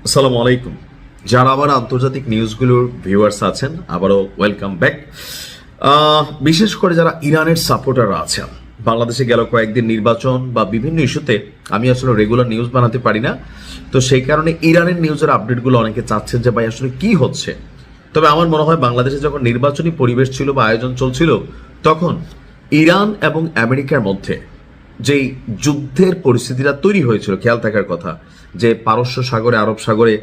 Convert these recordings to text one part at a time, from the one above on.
আসসালামু আলাইকুম। যারা আবার আন্তর্জাতিক নিউজগুলোর ভিউয়ার্স আছেন, আবারও ওয়েলকাম ব্যাক। বিশেষ করে যারা ইরানের সাপোর্টাররা আছেন, বাংলাদেশে গেল কয়েকদিন নির্বাচন বা বিভিন্ন ইস্যুতে আমি আসলে রেগুলার নিউজ বানাতে পারি না, তো সেই কারণে ইরানের নিউজের আপডেটগুলো অনেকে চাচ্ছেন যে ভাই আসলে কি হচ্ছে। তবে আমার মনে হয় বাংলাদেশে যখন নির্বাচনী পরিবেশ ছিল বা আয়োজন চলছিল, তখন ইরান এবং আমেরিকার মধ্যে যেই যুদ্ধের পরিস্থিতিটা তৈরি হয়েছিল, খেয়াল থাকার কথা যে পারস্য সাগরে, আরব সাগরে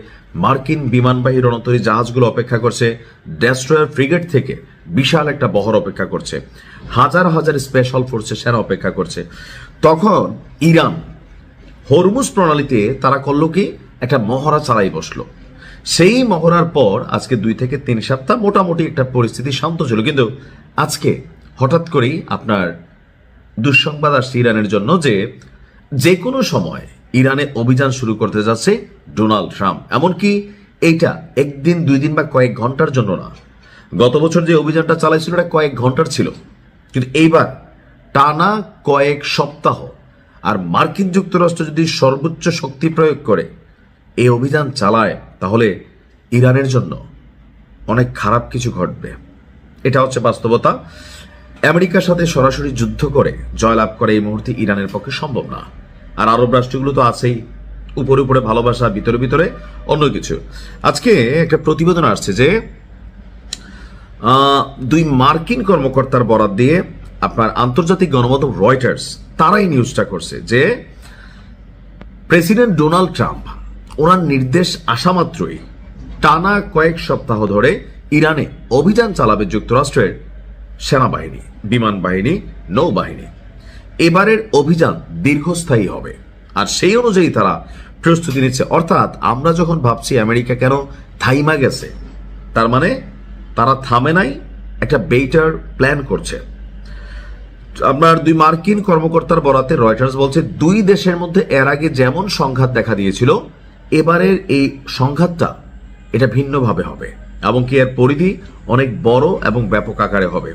মার্কিন বিমানবাহী রণতরী জাহাজগুলো অপেক্ষা করছে, ডেস্ট্রয়ার ফ্রিগেট থেকে বিশাল একটা বহর অপেক্ষা করছে, হাজার হাজার স্পেশাল ফোর্সের সেনা অপেক্ষা করছে। তখন ইরান হরমুজ প্রণালীতে তারা করলো কি, একটা মহড়া চালাই বসলো। সেই মহড়ার পর আজকে 2 থেকে 3 সপ্তাহ মোটামুটি একটা পরিস্থিতি শান্ত ছিল, কিন্তু আজকে হঠাৎ করেই আপনার দুঃসংবাদ আসছে ইরানের জন্য যে কোনো সময় ইরানে অভিযান শুরু করতে যাচ্ছে ডোনাল্ড ট্রাম্প। এমনকি এইটা একদিন 2 দিন বা কয়েক ঘন্টার জন্য না, গত বছর যে অভিযানটা চালাইছিল এটা কয়েক ঘন্টার ছিল, কিন্তু এইবার টানা কয়েক সপ্তাহ। আর মার্কিন যুক্তরাষ্ট্র যদি সর্বোচ্চ শক্তি প্রয়োগ করে এই অভিযান চালায়, তাহলে ইরানের জন্য অনেক খারাপ কিছু ঘটবে। এটা হচ্ছে বাস্তবতা। আমেরিকার সাথে সরাসরি যুদ্ধ করে জয়লাভ করে এই মুহূর্তে ইরানের পক্ষে সম্ভব না। আর আরব রাষ্ট্রগুলো তো আছেই, উপরে উপরে ভালোবাসা, ভিতরে ভিতরে অন্য কিছু। আজকে একটা প্রতিবেদন আসছে যে 2 মার্কিন কর্মকর্তার বরাত দিয়ে আপনার আন্তর্জাতিক গণমাধ্যম রয়টার্স তারাই নিউজটা করছে যে প্রেসিডেন্ট ডোনাল্ড ট্রাম্প ওনার নির্দেশ আসা মাত্রই টানা কয়েক সপ্তাহ ধরে ইরানে অভিযান চালাবে যুক্তরাষ্ট্রের সেনাবাহিনী, বিমান বাহিনী, নৌবাহিনী। এবারের অভিযান দীর্ঘস্থায়ী হবে, আর সেই অনুযায়ী তারা প্রস্তুতি নিচ্ছে। অর্থাৎ আমরা যখন ভাবছি আমেরিকা কেন থাইমা গেছে, তার মানে তারা থামে নাই, একটা বেটার প্ল্যান করছে। আপনার 2 মার্কিন কর্মকর্তার বরাতে রয়টার্স বলছে 2 দেশের মধ্যে এর আগে যেমন সংঘাত দেখা দিয়েছিল, এবারের এই সংঘাতটা এটা ভিন্নভাবে হবে এবং কি এর পরিধি অনেক বড় এবং ব্যাপক আকারে হবে।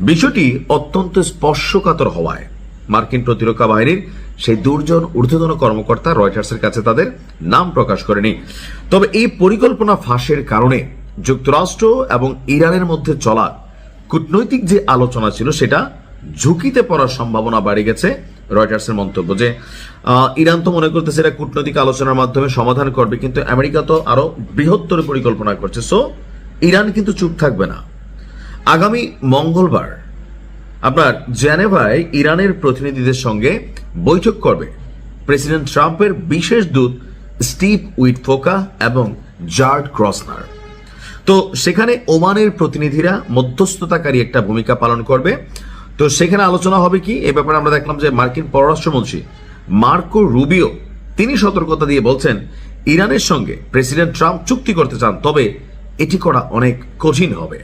বিষয়টি অত্যন্ত স্পর্শকাতর হওয়ায় মার্কিন প্রতিরক্ষা বাহিনীর সেই 2 জন ঊর্ধ্বতন কর্মকর্তা রয়টার্সের কাছে তাদের নাম প্রকাশ করেনি। তবে এই পরিকল্পনা ফাঁসের কারণে যুক্তরাষ্ট্র এবং ইরানের মধ্যে চলা কূটনৈতিক যে আলোচনা ছিল সেটা ঝুঁকিতে পড়ার সম্ভাবনা বেড়ে গেছে। রয়টার্সের মন্তব্য যে ইরান তো মনে করতেছে এটা কূটনৈতিক আলোচনার মাধ্যমে সমাধান করবে, কিন্তু আমেরিকা তো আরো বৃহত্তর পরিকল্পনা করছে। সো ইরান কিন্তু চুপ থাকবে না। আগামী মঙ্গলবার আপনার জেনেভায় ইরানের প্রতিনিধিদের সঙ্গে বৈঠক করবে প্রেসিডেন্ট ট্রাম্পের বিশেষ দূত স্টিভ উইটফোকা এবং জার্ড ক্রসনার। তো সেখানে ওমানের প্রতিনিধিরা মধ্যস্থতাকারী একটা ভূমিকা পালন করবে। তো সেখানে আলোচনা হবে কি, এ ব্যাপারে আমরা দেখলাম যে মার্কিন পররাষ্ট্রমন্ত্রী মার্কো রুবিও তিনি সতর্কতা দিয়ে বলছেন ইরানের সঙ্গে প্রেসিডেন্ট ট্রাম্প চুক্তি করতে চান, তবে এটি করা অনেক কঠিন হবে।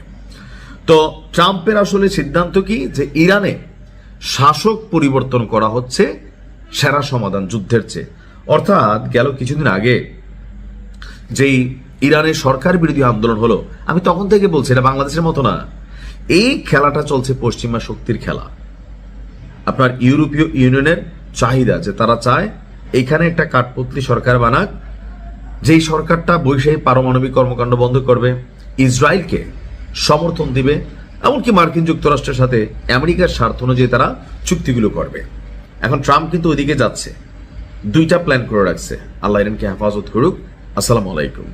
তো ট্রাম্পের আসলে সিদ্ধান্ত কি, যে ইরানে শাসক পরিবর্তন করা হচ্ছে সেরা সমাধান যুদ্ধের চেয়ে। অর্থাৎ গেল কিছুদিন আগে যেই ইরানের সরকার বিরোধী আন্দোলন হলো, আমি তখন থেকে বলছি এটা বাংলাদেশের মতো না, এই খেলাটা চলছে পশ্চিমা শক্তির খেলা। আপনার ইউরোপীয় ইউনিয়নের চাহিদা যে তারা চায় এখানে একটা কাঠপুতলি সরকার বানাক, যেই সরকারটা বৈশ্বিক পারমাণবিক কর্মকাণ্ড বন্ধ করবে, ইসরায়েলকে সমর্থন দিবে, এমনকি মার্কিন যুক্তরাষ্ট্রের সাথে আমেরিকার স্বার্থ অনুযায়ী তারা চুক্তিগুলো করবে। এখন ট্রাম্প কিন্তু ওইদিকে যাচ্ছে, 2টা প্ল্যান করে রাখছে। আল্লাহ ইরানকে হেফাজত করুক। আসসালামু আলাইকুম।